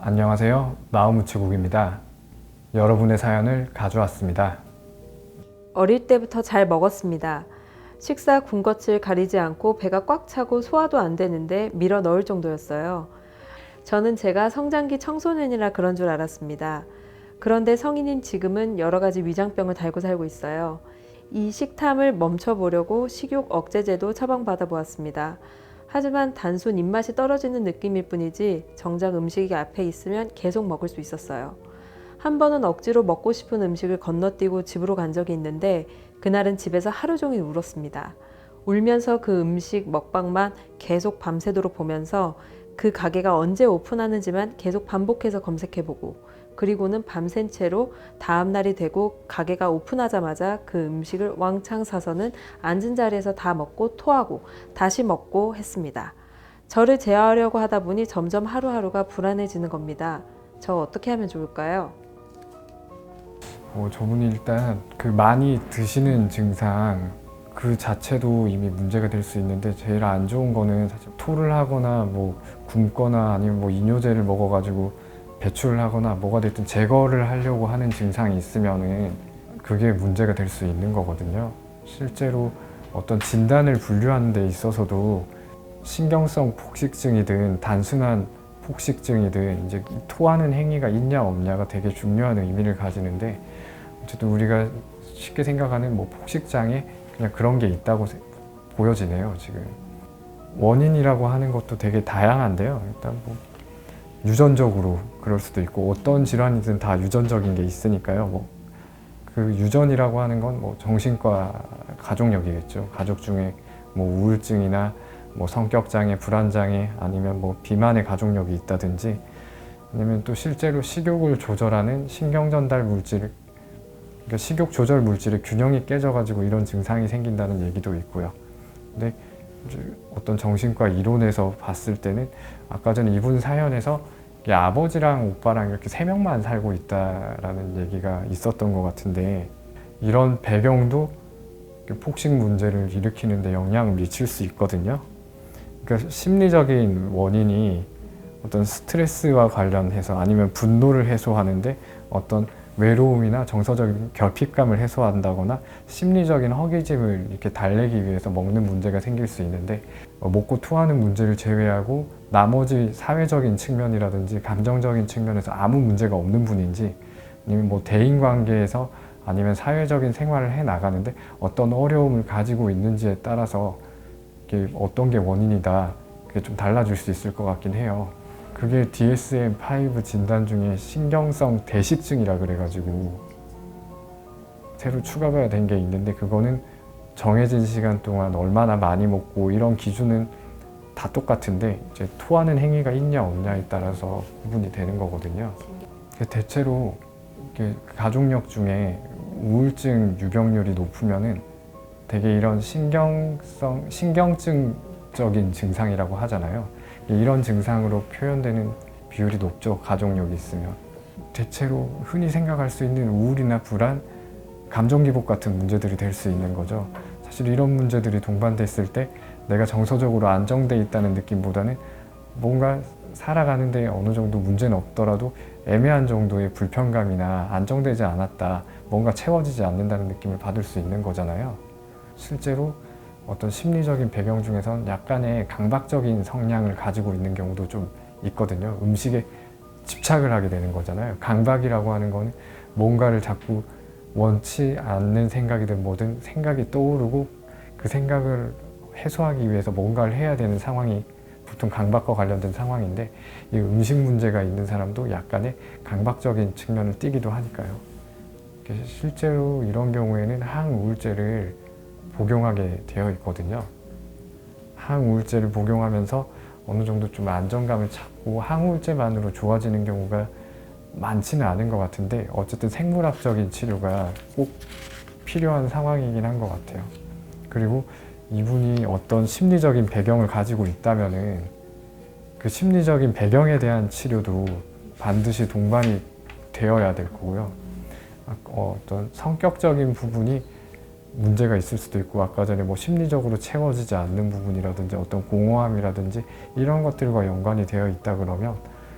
안녕하세요. 마음우체국입니다. 여러분의 사연을 가져왔습니다. 어릴 때부터 잘 먹었습니다. 식사 군것질 가리지 않고 배가 꽉 차고 소화도 안 되는데 밀어 넣을 정도였어요. 저는 제가 성장기 청소년이라 그런 줄 알았습니다. 그런데 성인인 지금은 여러 가지 위장병을 달고 살고 있어요. 이 식탐을 멈춰보려고 식욕 억제제도 처방받아 보았습니다. 하지만 단순 입맛이 떨어지는 느낌일 뿐이지 정작 음식이 앞에 있으면 계속 먹을 수 있었어요. 한 번은 억지로 먹고 싶은 음식을 건너뛰고 집으로 간 적이 있는데 그날은 집에서 하루 종일 울었습니다. 울면서 그 음식 먹방만 계속 밤새도록 보면서 그 가게가 언제 오픈하는지만 계속 반복해서 검색해보고 그리고는 밤샌 채로 다음날이 되고 가게가 오픈하자마자 그 음식을 왕창 사서는 앉은 자리에서 다 먹고 토하고 다시 먹고 했습니다. 저를 제어하려고 하다 보니 점점 하루하루가 불안해지는 겁니다. 저 어떻게 하면 좋을까요? 저분이 일단 그 많이 드시는 증상 그 자체도 이미 문제가 될 수 있는데 제일 안 좋은 거는 사실 토를 하거나 뭐 굶거나 아니면 뭐 이뇨제를 먹어가지고 배출을 하거나 뭐가 됐든 제거를 하려고 하는 증상이 있으면은 그게 문제가 될 수 있는 거거든요. 실제로 어떤 진단을 분류하는 데 있어서도 신경성 폭식증이든 단순한 폭식증이든 이제 토하는 행위가 있냐 없냐가 되게 중요한 의미를 가지는데 어쨌든 우리가 쉽게 생각하는 뭐 폭식장애 그냥 그런 게 있다고 보여지네요. 지금 원인이라고 하는 것도 되게 다양한데요. 일단 뭐 유전적으로 그럴 수도 있고 어떤 질환이든 다 유전적인 게 있으니까요. 뭐 그 유전이라고 하는 건 뭐 정신과 가족력이겠죠. 가족 중에 뭐 우울증이나 뭐 성격장애, 불안장애 아니면 뭐 비만의 가족력이 있다든지 아니면 또 실제로 식욕을 조절하는 신경전달 물질, 그러니까 식욕 조절 물질의 균형이 깨져가지고 이런 증상이 생긴다는 얘기도 있고요. 근데 어떤 정신과 이론에서 봤을 때는 아까 전에 이분 사연에서 아버지랑 오빠랑 이렇게 세 명만 살고 있다라는 얘기가 있었던 것 같은데 이런 배경도 폭식 문제를 일으키는 데 영향을 미칠 수 있거든요. 그러니까 심리적인 원인이 어떤 스트레스와 관련해서 아니면 분노를 해소하는데 어떤 외로움이나 정서적인 결핍감을 해소한다거나 심리적인 허기짐을 이렇게 달래기 위해서 먹는 문제가 생길 수 있는데 먹고 토하는 문제를 제외하고 나머지 사회적인 측면이라든지 감정적인 측면에서 아무 문제가 없는 분인지 아니면 뭐 대인관계에서 아니면 사회적인 생활을 해 나가는데 어떤 어려움을 가지고 있는지에 따라서 이게 어떤 게 원인이다 그게 좀 달라질 수 있을 것 같긴 해요. 그게 DSM-5 진단 중에 신경성 대식증이라 그래가지고 새로 추가가 된 게 있는데 그거는 정해진 시간 동안 얼마나 많이 먹고 이런 기준은 다 똑같은데 이제 토하는 행위가 있냐 없냐에 따라서 구분이 되는 거거든요. 대체로 가족력 중에 우울증 유병률이 높으면은 되게 이런 신경증적인 증상이라고 하잖아요. 이런 증상으로 표현되는 비율이 높죠. 가족력이 있으면. 대체로 흔히 생각할 수 있는 우울이나 불안, 감정기복 같은 문제들이 될 수 있는 거죠. 사실 이런 문제들이 동반됐을 때 내가 정서적으로 안정돼 있다는 느낌보다는 뭔가 살아가는데 어느 정도 문제는 없더라도 애매한 정도의 불편감이나 안정되지 않았다, 뭔가 채워지지 않는다는 느낌을 받을 수 있는 거잖아요. 실제로 어떤 심리적인 배경 중에선 약간의 강박적인 성향을 가지고 있는 경우도 좀 있거든요. 음식에 집착을 하게 되는 거잖아요. 강박이라고 하는 거는 뭔가를 자꾸 원치 않는 생각이든 뭐든 생각이 떠오르고 그 생각을 해소하기 위해서 뭔가를 해야 되는 상황이 보통 강박과 관련된 상황인데 이 음식 문제가 있는 사람도 약간의 강박적인 측면을 띠기도 하니까요. 실제로 이런 경우에는 항우울제를 복용하게 되어 있거든요. 항우울제를 복용하면서 어느 정도 좀 안정감을 찾고 항우울제만으로 좋아지는 경우가 많지는 않은 것 같은데 어쨌든 생물학적인 치료가 꼭 필요한 상황이긴 한 것 같아요. 그리고 이분이 어떤 심리적인 배경을 가지고 있다면은 그 심리적인 배경에 대한 치료도 반드시 동반이 되어야 될 거고요. 어떤 성격적인 부분이 문제가 있을 수도 있고 아까 전에 뭐 심리적으로 채워지지 않는 부분이라든지 어떤 공허함이라든지 이런 것들과 연관이 되어 있다 그러면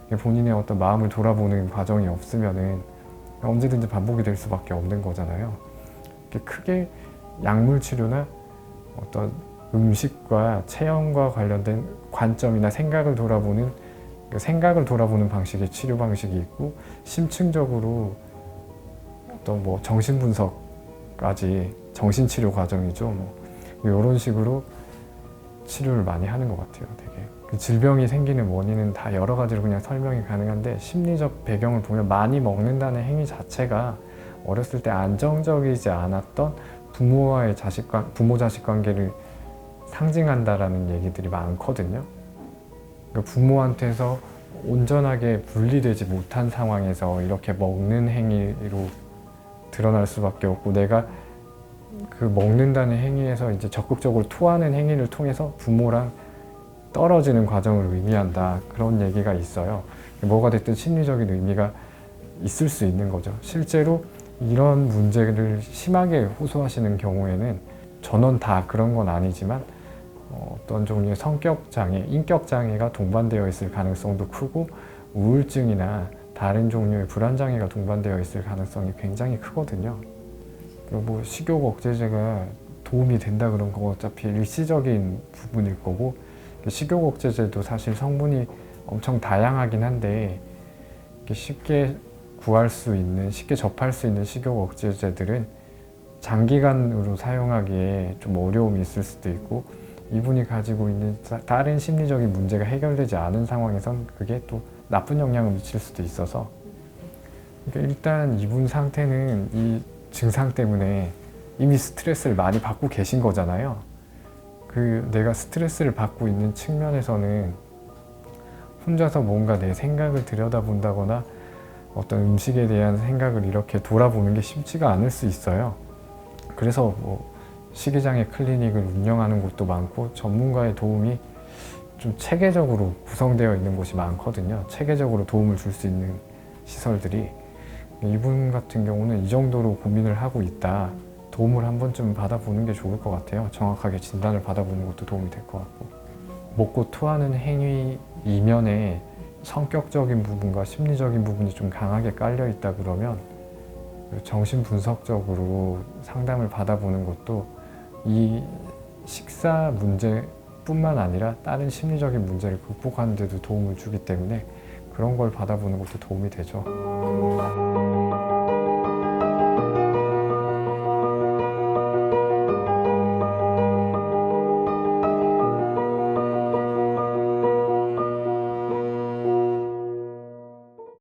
본인의 어떤 마음을 돌아보는 과정이 없으면은 언제든지 반복이 될 수밖에 없는 거잖아요. 크게 약물 치료나 어떤 음식과 체형과 관련된 관점이나 생각을 돌아보는 방식의 치료 방식이 있고, 심층적으로 어떤 뭐 정신 분석까지 정신치료 과정이죠. 뭐 이런 식으로 치료를 많이 하는 것 같아요. 되게 그 질병이 생기는 원인은 다 여러 가지로 그냥 설명이 가능한데, 심리적 배경을 보면 많이 먹는다는 행위 자체가 어렸을 때 안정적이지 않았던 부모 자식 관계를 상징한다라는 얘기들이 많거든요. 그러니까 부모한테서 온전하게 분리되지 못한 상황에서 이렇게 먹는 행위로 드러날 수밖에 없고, 내가 그 먹는다는 행위에서 이제 적극적으로 토하는 행위를 통해서 부모랑 떨어지는 과정을 의미한다, 그런 얘기가 있어요. 뭐가 됐든 심리적인 의미가 있을 수 있는 거죠. 실제로 이런 문제를 심하게 호소하시는 경우에는, 전원 다 그런 건 아니지만 어떤 종류의 성격 장애, 인격 장애가 동반되어 있을 가능성도 크고, 우울증이나 다른 종류의 불안 장애가 동반되어 있을 가능성이 굉장히 크거든요. 뭐 식욕 억제제가 도움이 된다 그런 거 어차피 일시적인 부분일 거고, 식욕 억제제도 사실 성분이 엄청 다양하긴 한데, 쉽게 구할 수 있는, 쉽게 접할 수 있는 식욕 억제제들은 장기간으로 사용하기에 좀 어려움이 있을 수도 있고, 이분이 가지고 있는 다른 심리적인 문제가 해결되지 않은 상황에선 그게 또 나쁜 영향을 미칠 수도 있어서, 그러니까 일단 이분 상태는 이 증상 때문에 이미 스트레스를 많이 받고 계신 거잖아요. 내가 스트레스를 받고 있는 측면에서는 혼자서 뭔가 내 생각을 들여다본다거나 어떤 음식에 대한 생각을 이렇게 돌아보는 게 쉽지가 않을 수 있어요. 그래서 뭐 식이장애 클리닉을 운영하는 곳도 많고, 전문가의 도움이 좀 체계적으로 구성되어 있는 곳이 많거든요. 체계적으로 도움을 줄 수 있는 시설들이. 이분 같은 경우는 이 정도로 고민을 하고 있다, 도움을 한 번쯤 받아보는 게 좋을 것 같아요. 정확하게 진단을 받아보는 것도 도움이 될 것 같고, 먹고 토하는 행위 이면에 성격적인 부분과 심리적인 부분이 좀 강하게 깔려 있다 그러면 정신분석적으로 상담을 받아보는 것도 이 식사 문제뿐만 아니라 다른 심리적인 문제를 극복하는 데도 도움을 주기 때문에, 그런 걸 받아보는 것도 도움이 되죠.